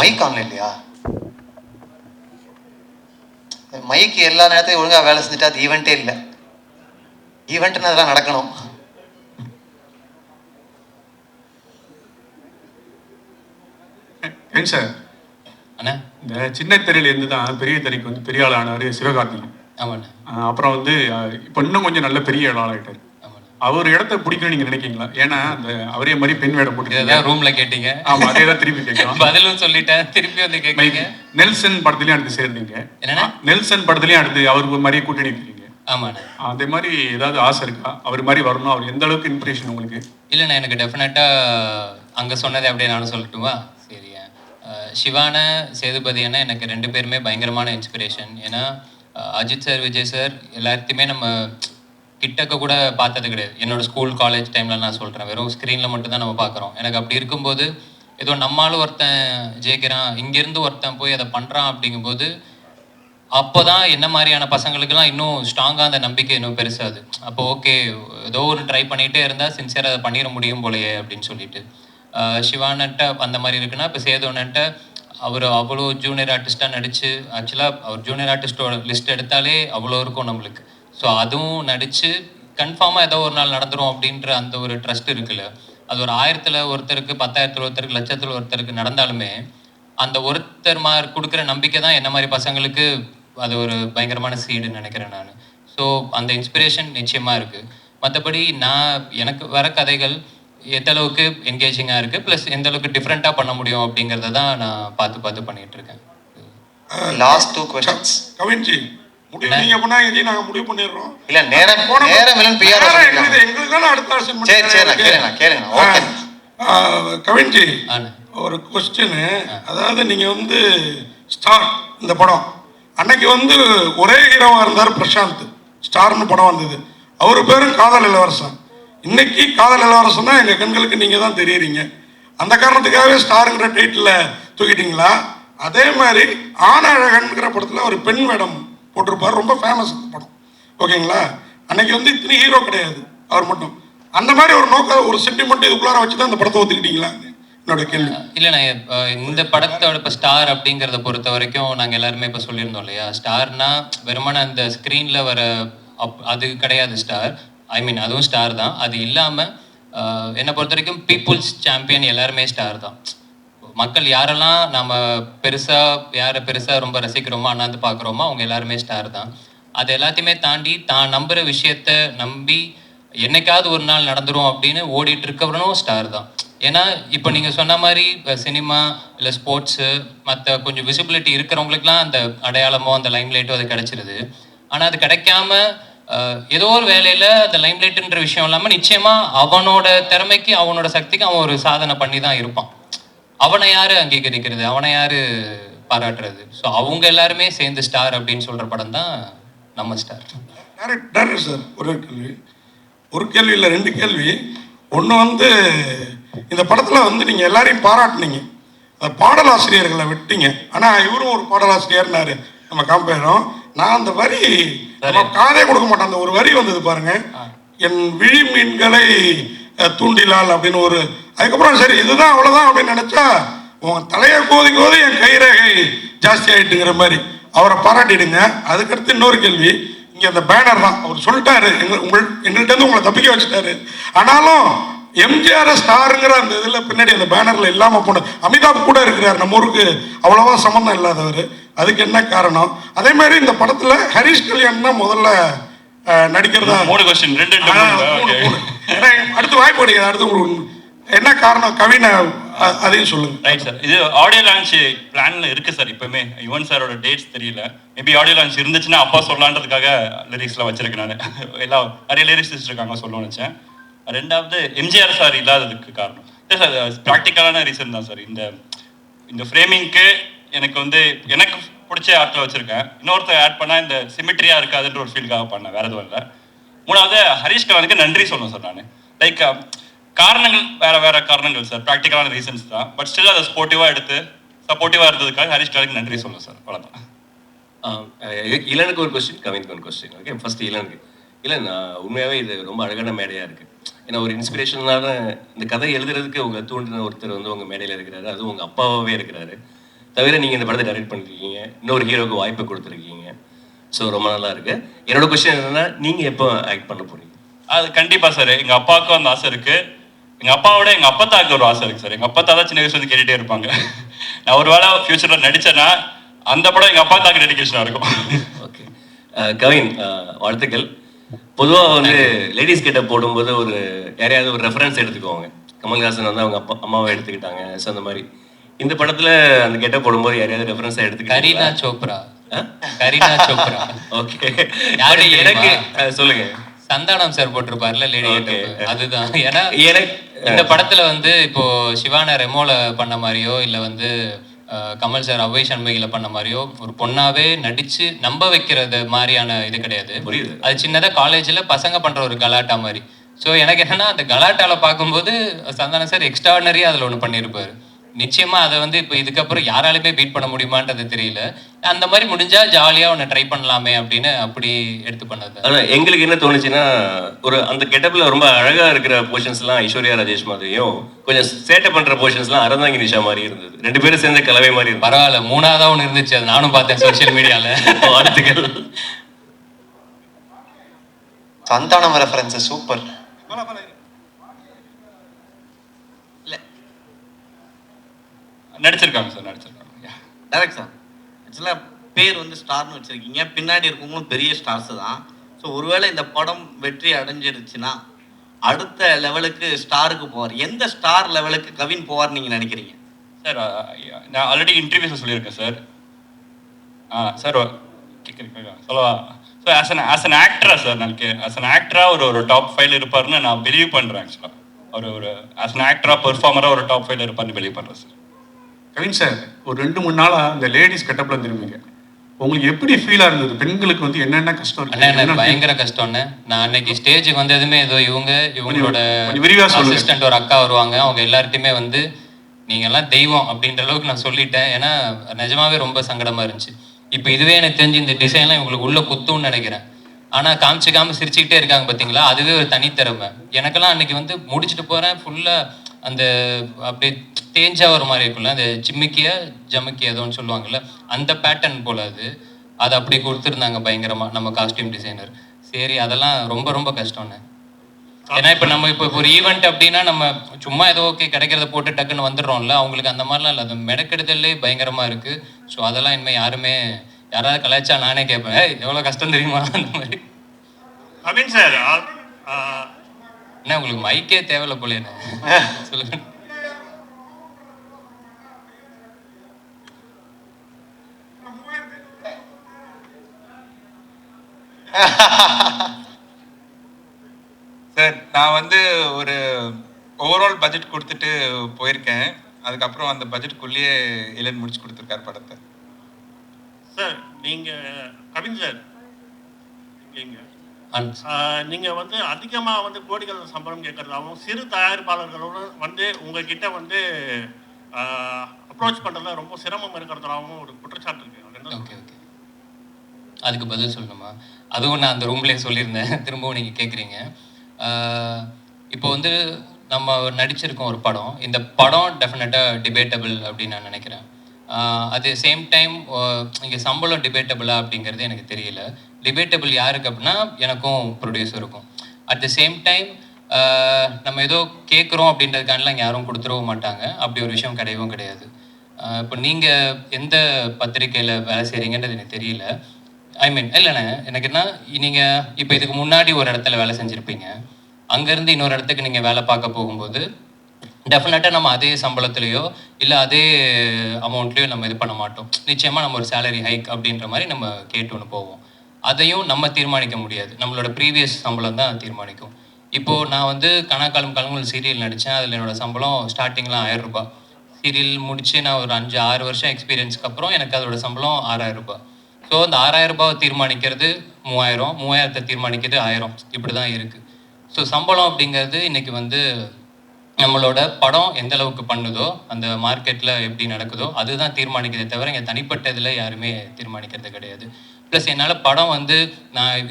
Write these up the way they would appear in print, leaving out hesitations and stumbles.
Mic on இல்லையா? மைக்கு எல்லா நேரத்தையும் ஒழுங்காக வேலை செஞ்சுட்டு அது ஈவெண்ட்டே இல்லை. ஈவெண்ட்னு அதெல்லாம் நடக்கணும். சார் அண்ணா, இந்த சின்ன திரையிலேருந்து தான் பெரிய திரைக்கு வந்து பெரிய ஆள் ஆனார் சிவகார்த்திகேயன். ஆமாண்ணா. அப்புறம் வந்து இப்போ இன்னும் கொஞ்சம் நல்ல பெரிய ஆள் ஆகிட்டார். அவர் இடத்த பிடிக்கணும்னு நீங்க நினைக்கிறீங்களா? ஏன்னா அந்த அவரே மாதிரி பெண் வேடம் போட்டு ரூம்ல கேட்டீங்க. ஆமா, அதே தான் திருப்பி கேட்கலாம். பதிலும் சொல்லிட்டேன், திருப்பி வந்து கேட்குறீங்க. நெல்சன் படத்துலயும் அடுத்து சேர்ந்தீங்க. என்னன்னா நெல்சன் படத்துலயும் அடுத்து அவருக்கு மாதிரியே கூட்டணி இருக்கீங்க. ஆமாண்ணா. அதே மாதிரி ஏதாவது ஆசை இருக்கா அவர் மாதிரி வரணும்? அவர் எந்த அளவுக்கு இன்ஸ்பிரேஷன் உங்களுக்கு? இல்லைண்ணா, எனக்கு டெஃபினட்டா அங்க சொன்னதை அப்படியே நானும் சொல்லட்டுமா? சரி, சிவான சேதுபதி அண்ணா எனக்கு 2 பேருமே பயங்கரமான இன்ஸ்பிரேஷன். ஏன்னா அஜித் சார், விஜய் சார் எல்லாத்தையுமே நம்ம கிட்டக்க கூட பார்த்தது கிடையாது. என்னோட ஸ்கூல் காலேஜ் டைமில் நான் சொல்கிறேன், வெறும் ஸ்க்ரீனில் மட்டும்தான் நம்ம பார்க்குறோம். எனக்கு அப்படி இருக்கும்போது ஏதோ நம்மளாலும் ஒருத்தன் ஜெயிக்கிறான், இங்கேருந்து ஒருத்தன் போய் அதை பண்ணுறான் அப்படிங்கும்போது அப்போ தான் என்ன மாதிரியான பசங்களுக்கெல்லாம் இன்னும் ஸ்ட்ராங்காக அந்த நம்பிக்கை இன்னும் பெருசாது. அப்போ ஓகே, ஏதோ ஒரு ட்ரை பண்ணிகிட்டே இருந்தால் சின்சியராக அதை பண்ணிட முடியும் போலையே அப்படின்னு சொல்லிட்டு சிவானன்ட்ட அந்த மாதிரி இருக்குன்னா, இப்போ சேதுவன்ட்ட அவர் அவ்வளோ ஜூனியர் ஆர்டிஸ்டாக நடித்து, ஆக்சுவலாக அவர் ஜூனியர் ஆர்டிஸ்டோட லிஸ்ட் எடுத்தாலே அவ்வளோ இருக்கும் நம்மளுக்கு. ஸோ அதுவும் நடித்து கன்ஃபார்மாக ஏதோ ஒரு நாள் நடந்துடும் அப்படின்ற அந்த ஒரு ட்ரஸ்ட் இருக்குல்ல, அது ஒரு 1000ல் ஒருத்தருக்கு, 10,000ல் ஒருத்தருக்கு, லட்சத்தில் ஒருத்தருக்கு நடந்தாலுமே அந்த ஒருத்தர் மாதிரி கொடுக்குற நம்பிக்கை தான் என்ன மாதிரி பசங்களுக்கு அது ஒரு பயங்கரமான சீடுன்னு நினைக்கிறேன் நான். ஸோ அந்த இன்ஸ்பிரேஷன் நிச்சயமாக இருக்குது. மற்றபடி எனக்கு வர கதைகள் எந்த அளவுக்கு என்கேஜிங்காக இருக்குது, ப்ளஸ் எந்த அளவுக்கு டிஃப்ரெண்ட்டாக பண்ண முடியும் அப்படிங்கிறத தான் நான் பார்த்து பண்ணிட்டு இருக்கேன். Last 2 questions. கவின்ஜி, நீங்க பண்ணா இதை நாங்க முடிவு பண்ணிடுறோம். இல்ல நேரம் இல்லன்னு பிஆர் சொல்லிருக்காங்க. எங்களுக்கான அடுத்த ஆப்ஷன் பண்ணி. சரி கேளுங்க. ஓகே கவின்ஜி, ஒரு क्वेश्चन. அதாவது நீங்க வந்து ஸ்டார் இந்த படம் அன்னைக்கு வந்து ஒரே ஹீரோவா இருந்தார் பிரசாந்த். ஸ்டார்னு படம் வந்தது, அவர் பேரும் காதல் இளவரசன். இன்னைக்கு காதல் இளவரசன் தான் எங்க கண்களுக்கு நீங்க தான் தெரியுறீங்க. அந்த காரணத்துக்காகவே ஸ்டாருங்கிற டைட்டில் தூக்கிட்டீங்களா? அதே மாதிரி ஆனழகன்கிற படத்துல ஒரு பெண் வேடம் போட்டிருப்பார், ரொம்ப ஃபேமஸ் படம், ஓகேங்களா? அன்னைக்கு வந்து இத்தனை ஹீரோ கிடையாது, அவர் மட்டும். அந்த மாதிரி ஒரு நோக்கம், ஒரு சென்டிமெண்ட் இதுக்குள்ளார வச்சு தான் அந்த படத்தை ஒத்துக்கிட்டீங்களா? என்னோட கேள்வி. இல்லைண்ணா, இந்த படத்தோட இப்போ ஸ்டார் அப்படிங்கிறத பொறுத்த வரைக்கும் நாங்கள் எல்லாருமே இப்போ சொல்லியிருந்தோம் இல்லையா, ஸ்டார்னா வெறுமன அந்த ஸ்க்ரீனில் வர அது கிடையாது ஸ்டார். ஐ மீன் அதுவும் ஸ்டார் தான். அது இல்லாமல் என்னை பொறுத்த வரைக்கும் பீப்புள்ஸ் சாம்பியன் எல்லாருமே ஸ்டார் தான். மக்கள் யாரெல்லாம் நம்ம யாரை பெருசாக ரொம்ப ரசிக்கிறோமோ, அண்ணாந்து பார்க்குறோமோ, அவங்க எல்லாருமே ஸ்டார் தான். அது எல்லாத்தையுமே தாண்டி தான் நம்புகிற விஷயத்த நம்பி என்னைக்காவது ஒரு நாள் நடந்துரும் அப்படின்னு ஓடிட்டு இருக்கவனும் ஸ்டார் தான். ஏன்னா இப்போ நீங்கள் சொன்ன மாதிரி சினிமா இல்லை ஸ்போர்ட்ஸு மற்ற கொஞ்சம் விசிபிலிட்டி இருக்கிறவங்களுக்குலாம் அந்த அடையாளமோ அந்த லைம்லைட்டோ அது கிடைச்சிருது. ஆனால் அது கிடைக்காம ஏதோ ஒரு வேலையில் அந்த லைம்லைட்டுன்ற விஷயம் இல்லாமல் நிச்சயமாக அவனோட திறமைக்கு அவனோட சக்திக்கு அவன் ஒரு சாதனை பண்ணி தான் இருப்பான். அவனை யாரு அங்கீகரிக்கிறது, அவனை யாரு பாராட்டுறது? ஸோ அவங்க எல்லாருமே சேர்ந்து ஸ்டார் அப்படின்னு சொல்ற படம் தான் நம்ம ஸ்டார். டேரக்டர் சார், ஒரு கேள்வி இல்லை 2 கேள்வி. ஒன்று வந்து இந்த படத்தில் வந்து நீங்கள் எல்லாரையும் பாராட்டினீங்க, பாடலாசிரியர்களை விட்டீங்க. ஆனால் இவரும் ஒரு பாடலாசிரியர்னாரு நம்ம காம்பேரும். நான் அந்த வரி காதே கொடுக்க மாட்டேன், அந்த ஒரு வரி வந்தது பாருங்க, என் விழி மீன்களை தூண்டிலால் அப்படின்னு ஒரு, அதுக்கப்புறம் சரி இதுதான் அவ்வளோதான் அப்படின்னு நினச்சா உன் தலையை கோதி என் கைரேகை ஜாஸ்தி ஆகிட்டுங்கிற மாதிரி அவரை பாராட்டிடுங்க. அதுக்கடுத்து இன்னொரு கேள்வி, இங்கே அந்த பேனர் தான் அவர் சொல்லிட்டாரு, எங்கள்கிட்ட உங்களை தப்பிக்க வச்சுட்டாரு. ஆனாலும் எம்ஜிஆர் ஸ்டாருங்கிற அந்த இதில் பின்னாடி அந்த பேனரில் இல்லாமல் போன அமிதாப் கூட இருக்கிறார், நம்ம ஊருக்கு அவ்வளோவா சம்மந்தம் இல்லாதவர். அதுக்கு என்ன காரணம்? அதே மாதிரி இந்த படத்தில் ஹரிஷ் கல்யாண் தான் முதல்ல நடிக்கிறதா. 3 கொஸ்டின், 2 அடுத்து வாய்ப்பு கிடைக்காது. அடுத்து என்ன காரணம் கவின அதையும் சொல்லுங்க. ரைட் சார், இது ஆடியோ லான்ச் பிளான்ல இருக்கு சார். இப்பவுமே யுவன் சாரோட டேட்ஸ் தெரியல, மேபி ஆடியோ லான்ச் இருந்துச்சுன்னா அப்பா சொல்லலான்றதுக்காக லிரிக்ஸ்லாம் வச்சிருக்கேன் நான். எல்லாம் நிறைய லிரிக்ஸ் இருக்காங்க சொல்லணும்னு நினச்சேன். 2வது எம்ஜிஆர் சார் இல்லாததுக்கு காரணம் இல்லை சார், ப்ராக்டிக்கலான ரீசன் தான் சார். இந்த ஃப்ரேமிங்க்கு எனக்கு வந்து எனக்கு பிடிச்ச ஆர்ட்டில் வச்சுருக்கேன். இன்னொருத்தர் ஆட் பண்ணால் இந்த சிமெட்ரியாக இருக்காதுன்ற ஒரு ஃபீல்காக பண்ணேன், வேறு எதுவும் இல்லை. 3வது ஹரிஷ் கல்யாணுக்கு நன்றி சொல்லணும் சார். நான் லைக் காரணங்கள் வேறு காரணங்கள் சார், ப்ராக்டிக்கலான ரீசன்ஸ் தான். பட் ஸ்டில் அதை ஸ்போர்ட்டிவாக எடுத்து சப்போர்ட்டிவாக இருந்ததுக்காக ஹரிஷ் கல்யாணுக்கு நன்றி சொல்லணும் சார், அவ்வளோதான். இளனுக்கு ஒரு கொஸ்டின், கவினுக்கு ஒரு கொஸ்டின். Okay, first இளனுக்கு. இல்லை, உண்மையாகவே இது ரொம்ப அழகான மேடையாக இருக்குது. ஏன்னா ஒரு இன்ஸ்பிரேஷனான இந்த கதை எழுதுறதுக்கு உங்களை தூண்டின ஒருத்தர் வந்து உங்கள் மேடையில் இருக்கிறாரு, அதுவும் உங்கள் அப்பாவாகவே இருக்கிறாரு. தவிர நீங்கள் இந்த படத்தை டைரக்ட் பண்ணிருக்கீங்க, இன்னொரு ஹீரோக்கு வாய்ப்பு கொடுத்துருக்கீங்க. ஸோ ரொம்ப நல்லா இருக்கு. என்னோட கொஸ்டின் என்னன்னா, நீங்கள் எப்போ ஆக்ட் பண்ண போறீங்க? அது கண்டிப்பாக சார், எங்கள் அப்பாவுக்கும் அந்த ஆசை இருக்குது. எங்கள் அப்பாவோட எங்கள் அப்பத்தாவுக்கு ஒரு ஆசை இருக்குது சார். எங்கள் அப்பத்தா தான் சின்ன வயசுல வந்து கேட்டுகிட்டே இருப்பாங்க. நான் ஒரு வேளை ஃப்யூச்சரில் நடித்தேன்னா அந்த படம் எங்கள் அப்பாத்தாக்கு டெடிகேஷனாக இருக்கும். ஓகே, கவின், வாழ்த்துக்கள். பொதுவாக வந்து லேடிஸ் கிட்ட போடும்போது ஒரு யாரையாவது ஒரு ரெஃபரன்ஸ் எடுத்துக்குவாங்க. கமல்ஹாசன் வந்து அவங்க அம்மாவை எடுத்துக்கிட்டாங்க. ஸோ அந்த மாதிரி இந்த படத்தில் அந்த கெட்ட போடும்போது யாரையாவது ரெஃபரன்ஸாக கரீனா எடுத்துக்கிட்டாங்க? சோப்ரா. கரீனா சோப்ரா. ஓகே, யாரு எனக்கு தெரியுமா? சொல்லுங்க. சந்தானம் சார் போட்டிருப்பார்ல லேடி Okay. அதுதான். ஏன்னா எனக்கு இந்த படத்துல வந்து இப்போ சிவான ரெமோல பண்ண மாதிரியோ இல்ல வந்து கமல் சார் அவ்வை சண்முகில பண்ண மாதிரியோ ஒரு பொண்ணாவே நடிச்சு நம்ப வைக்கிறது மாதிரியான இது கிடையாது. புரியுது. அது சின்னதா காலேஜ்ல பசங்க பண்ற ஒரு கலாட்டா மாதிரி. ஸோ எனக்கு என்னன்னா அந்த கலாட்டால பார்க்கும்போது சந்தானம் சார் எக்ஸ்ட்ராடனரியா அதுல ஒன்று பண்ணியிருப்பாரு. நிச்சயமா அதை வந்து இப்போ இதுக்கப்புறம் யாராலுமே பீட் பண்ண முடியுமான்றது தெரியல. அந்த மாதிரி முடிஞ்சா ஜாலியா ஒன்று ட்ரை பண்ணலாமே அப்படின்னு அப்படி எடுத்து பண்ணது. ஆனா எங்களுக்கு என்ன தோணுச்சுன்னா, ஒரு அந்த கெட்டப்ல ரொம்ப அழகா இருக்கிற போர்ஷன்ஸ்லாம் ஐஸ்வர்யா ராஜேஷ் மாதிரியும், கொஞ்சம் சேட்டை பண்ற போர்ஷன்ஸ்லாம் அறந்தாங்கி நிஷா மாதிரி இருந்தது. ரெண்டு பேரும் சேர்ந்த கலவை மாதிரி இருந்தது. பரவாயில்ல, மூணாவதா ஒன்று இருந்துச்சு, அது நானும் பார்த்தேன் சோசியல் மீடியால. வாழ்த்துக்கள். Santhanam reference super. நடிச்சிருக்காங்க சார், நடிச்சிருக்காங்க. டேரக்ட் சார், ஆக்சுவலாக பேர் வந்து ஸ்டார்னு வச்சுருக்கீங்க, பின்னாடி இருக்கவங்களும் பெரிய ஸ்டார்ஸு தான். ஸோ ஒருவேளை இந்த படம் வெற்றி அடைஞ்சிருச்சுன்னா அடுத்த லெவலுக்கு ஸ்டாருக்கு போவார். எந்த ஸ்டார் லெவலுக்கு கவின் போவார்னு நீங்கள் நினைக்கிறீங்க? சார் நான் ஆல்ரெடி இன்டர்வியூஸில் சொல்லியிருக்கேன் சார். சார் கேட்குறீங்க சொல்லவா? ஸோ ஆஸ் அன் ஆக்டரா சார், நான் ஆஸ் அன் ஆக்டராக ஒரு டாப் 5 இருப்பாருன்னு நான் பிலீவ் பண்ணுறேன். ஆக்சுவலாக ஒரு ஆஸ் அன் ஆக்டராக பெர்ஃபார்மராக ஒரு டாப் 5 இருப்பார்னு பிலீவ் பண்ணுறேன் சார். கவின் சார், ஒரு 2-3 நாளா அந்த லேடிஸ் கெட்டப்ல திரும்பிங்க, உங்களுக்கு எப்படி ஃபீலா இருந்தது? பெண்களுக்கு வந்து என்னென்ன கஷ்டம் அண்ணா எனக்கு இருக்கு? பயங்கர கஷ்டம்னு. நான் அன்னைக்கு ஸ்டேஜுக்கு வந்ததுமே ஏதோ இவங்களோட கொஞ்சம் விரிவா சொல்லுங்க. அசிஸ்டன்ட் ஒரு அக்கா வருவாங்க, அவங்க எல்லார்ட்டையுமே வந்து நீங்க எல்லாம் தெய்வம் அப்படின்ற அளவுக்கு நான் சொல்லிட்டேன். ஏன்னா நிஜமாவே ரொம்ப சங்கடமா இருந்துச்சு. இப்போ இதுவே எனக்கு தெரிஞ்சு இந்த டிசைன்லாம் இவங்களுக்கு உள்ள குத்தும்னு நினைக்கிறேன். ஆனா காமிச்சிக்காம சிரிச்சுக்கிட்டே இருக்காங்க பார்த்தீங்களா, அதுவே ஒரு தனித்திறமை. எனக்கெல்லாம் அன்னைக்கு வந்து முடிச்சுட்டு போறேன், ஃபுல்லா அந்த அப்படியே தேஞ்சா ஒரு மாதிரி இருக்குல்ல, அந்த ஜிம்மிக்கியா ஜமுக்கியா ஏதோன்னு சொல்லுவாங்கல்ல, அந்த பேட்டர்ன் போல அது அப்படி கொடுத்துருந்தாங்க பயங்கரமா நம்ம காஸ்டியூம் டிசைனர். சரி, அதெல்லாம் ரொம்ப ரொம்ப கஷ்டம்னு. ஏன்னா இப்போ நம்ம இப்போ ஒரு ஈவெண்ட் அப்படின்னா நம்ம சும்மா ஏதோ ஓகே கிடைக்கிறத போட்டு டக்குன்னு வந்துடுறோம்ல, அவங்களுக்கு அந்த மாதிரிலாம் இல்லை, அது மெனக்கெடுதல்லே பயங்கரமா இருக்கு. ஸோ அதெல்லாம் இனிமேல் யாராவது கலாய்ச்சா நானே கேட்பேன், எவ்வளோ கஷ்டம் தெரியுமா அந்த மாதிரி. கவின் சார், என்ன உங்களுக்கு மைக்கே தேவையில்ல போலேன்னு சொல்லுங்க. சார், நான் வந்து ஒரு ஓவரால் பட்ஜெட் கொடுத்துட்டு போயிருக்கேன். அதுக்கப்புறம் அந்த பட்ஜெட்டுக்குள்ளேயே இளன் முடிச்சு கொடுத்துருக்காரு படத்தை. சார் கவின் சார், நீங்கள் வந்து அதிகமாக வந்து கோடிகள் சம்பளம் கேட்கறதாகவும் சிறு தயாரிப்பாளர்களோடு வந்து உங்ககிட்ட வந்து அப்ரோச் பண்ணுறதுல ரொம்ப சிரமம் இருக்கிறதாகவும் ஒரு குற்றச்சாட்டு இருக்கு. ஓகே ஓகே, அதுக்கு பதில் சொல்லணுமா? அதுவும் நான் அந்த ரூம்லேயே சொல்லியிருந்தேன், திரும்பவும் நீங்கள் கேட்குறீங்க. இப்போ வந்து நம்ம நடிச்சிருக்கோம் ஒரு படம். இந்த படம் டெஃபினட்டாக டிபேட்டபிள் அப்படின்னு நான் நினைக்கிறேன். அது சேம் டைம் இங்கே சம்பளம் டிபேட்டபிளா அப்படிங்கிறது எனக்கு தெரியல. டிபேட்டபிள் யாருக்கு அப்படின்னா எனக்கும் ப்ரொடியூசருக்கும். அட் த சேம் டைம் நம்ம ஏதோ கேட்குறோம் அப்படின்றதுக்கானலாம் யாரும் கொடுத்துடவும் மாட்டாங்க. அப்படி ஒரு விஷயம் கிடையவும் கிடையாது. இப்போ நீங்கள் எந்த பத்திரிக்கையில் வேலை செய்கிறீங்கன்றது எனக்கு தெரியல. இல்லைண்ணே, எனக்கு என்ன, நீங்கள் இப்போ இதுக்கு முன்னாடி ஒரு இடத்துல வேலை செஞ்சுருப்பீங்க, அங்கேருந்து இன்னொரு இடத்துக்கு நீங்கள் வேலை பார்க்க போகும்போது டெஃபினட்டாக நம்ம அதே சம்பளத்துலேயோ இல்லை அதே அமௌண்ட்லேயோ நம்ம இது பண்ண மாட்டோம். நிச்சயமாக நம்ம ஒரு சேலரி ஹைக் அப்படின்ற மாதிரி நம்ம கேட்டு ஒன்று போவோம். அதையும் நம்ம தீர்மானிக்க முடியாது, நம்மளோட ப்ரீவியஸ் சம்பளம் தான் தீர்மானிக்கும். இப்போது நான் வந்து கணக்காலம் கலங்கள் சீரியல் நடித்தேன். அதில் என்னோடய சம்பளம் ஸ்டார்டிங்லாம் 1000 ரூபாய். சீரியல் முடித்து நான் ஒரு 5-6 வருஷம் எக்ஸ்பீரியன்ஸ்க்கு அப்புறம் எனக்கு அதோடய சம்பளம் 6000 ரூபாய். ஸோ அந்த 6000 ரூபாவை தீர்மானிக்கிறது 3000, 3000 தீர்மானிக்கிறது 1000, இப்படி தான் இருக்குது. ஸோ சம்பளம் அப்படிங்கிறது இன்றைக்கி வந்து நம்மளோட படம் எந்த அளவுக்கு பண்ணுதோ, அந்த மார்க்கெட்டில் எப்படி நடக்குதோ அதுதான் தீர்மானிக்கிறதே தவிர இங்கே தனிப்பட்ட இதில் யாருமே தீர்மானிக்கிறது கிடையாது. ப்ளஸ் என்னால் படம் வந்து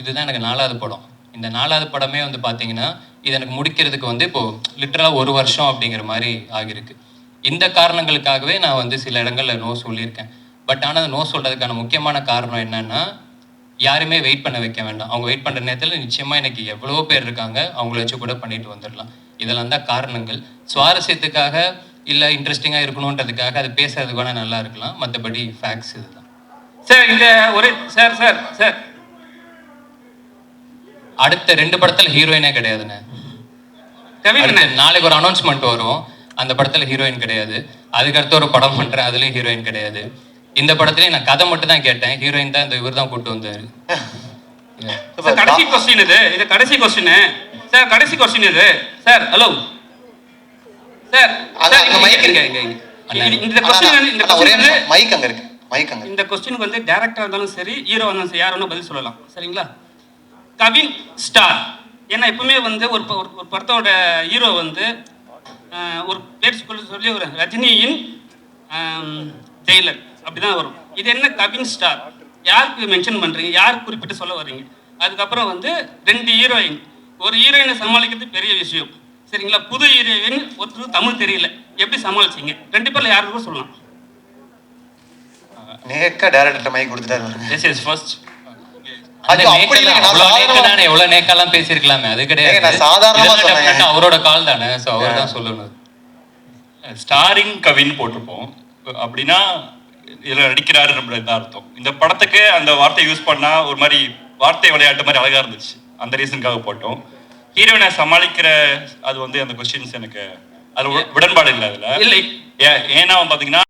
இதுதான் எனக்கு 4வது படம். இந்த 4வது படமே வந்து பார்த்தீங்கன்னா இது எனக்கு முடிக்கிறதுக்கு வந்து இப்போ லிட்டரலாக 1 வருஷம் அப்படிங்கிற மாதிரி ஆகியிருக்கு. இந்த காரணங்களுக்காகவே நான் வந்து சில இடங்களில் நோ சொல்லியிருக்கேன். பட் ஆனால் அந்த நோ சொல்கிறதுக்கான முக்கியமான காரணம் என்னன்னா, யாருமே வெயிட் பண்ண வைக்க வேண்டாம். அவங்க வெயிட் பண்ணுற நேரத்தில் நிச்சயமாக எனக்கு எவ்வளோ பேர் இருக்காங்க, அவங்கள வச்சு கூட பண்ணிட்டு வந்துடலாம். இதெல்லாம் தான் காரணங்கள். சுவாரஸ்யத்துக்காக இல்லை இன்ட்ரெஸ்டிங்காக இருக்கணுன்றதுக்காக அது பேசுறதுக்கு வேணால் நல்லா இருக்கலாம். மற்றபடி ஃபேக்ட்ஸ் இதுதான். சார் இந்த ஒரு சார் சார் சார் அடுத்த 2 படத்தில் ஹீரோயினே கிடையாதுண்ணே. கவின் நாளைக்கு ஒரு அனௌன்ஸ்மெண்ட் வரும், அந்த படத்தில் ஹீரோயின் கிடையாது. அதுக்கடுத்து ஒரு படம் பண்ணுறேன், அதுலேயும் ஹீரோயின் கிடையாது. இந்த படத்துலேயும் நான் கதை மட்டும் தான் கேட்டேன், ஹீரோயின் தான் இந்த இவர் தான் கூப்பிட்டு வந்தார். கடைசி கொஸ்டின் இது கடைசி கொஸ்டின் சார், கடைசி கொஸ்டின் இது சார். ஹலோ சார், இந்த கொஸ்டினுக்கு வந்து டைரக்டரா இருந்தாலும் சரி, ஹீரோ இருந்தாலும் சரி, யார் வேணா பதில் சொல்லலாம். சரிங்களா? கவின் ஸ்டார். ஏன்னா எப்பவுமே வந்து ஒரு படத்தோட ஹீரோ வந்து ஒரு பேர் சொல்லி ஒரு ரஜினியின் ஜெயிலர் அப்படிதான் வரும். இது என்ன கவின் ஸ்டார்? யாருக்கு மென்ஷன் பண்றீங்க? யார் குறிப்பிட்டு சொல்ல வர்றீங்க? அதுக்கப்புறம் வந்து 2 ஹீரோயின். ஒரு ஹீரோயினை சமாளிக்கிறது பெரிய விஷயம். சரிங்களா? புது ஹீரோயின், ஒருத்தருக்கு தமிழ் தெரியல, எப்படி சமாளிச்சீங்க? 2 பேர்ல யாருக்கும் சொல்லலாம். நேக்க டைரக்டர் மைக் கொடுத்துட்டாரு. This is first. எவ்வளவு நேக்கெல்லாம் பேசியிருக்கலாமே, அது கிடையாது. நான் சாதாரணமா சொன்னேன். அவரோட கால் தானே, ஸோ அவர் தான் சொல்லணும். ஸ்டாரிங் கவின் போட்டிருப்போம் அப்படின்னா இதில் நடிக்கிறாரு நம்மளுக்கு தான் அர்த்தம். இந்த படத்துக்கு அந்த வார்த்தை யூஸ் பண்ணா ஒரு மாதிரி வார்த்தை விளையாட்டு மாதிரி அழகா இருந்துச்சு, அந்த ரீசனுக்காக போட்டோம். ஹீரோயினை சமாளிக்கிற அது வந்து அந்த கொஸ்டின்ஸ் எனக்கு அது உடன்பாடு இல்லை. அதில் இல்லை. ஏன்னா பார்த்தீங்கன்னா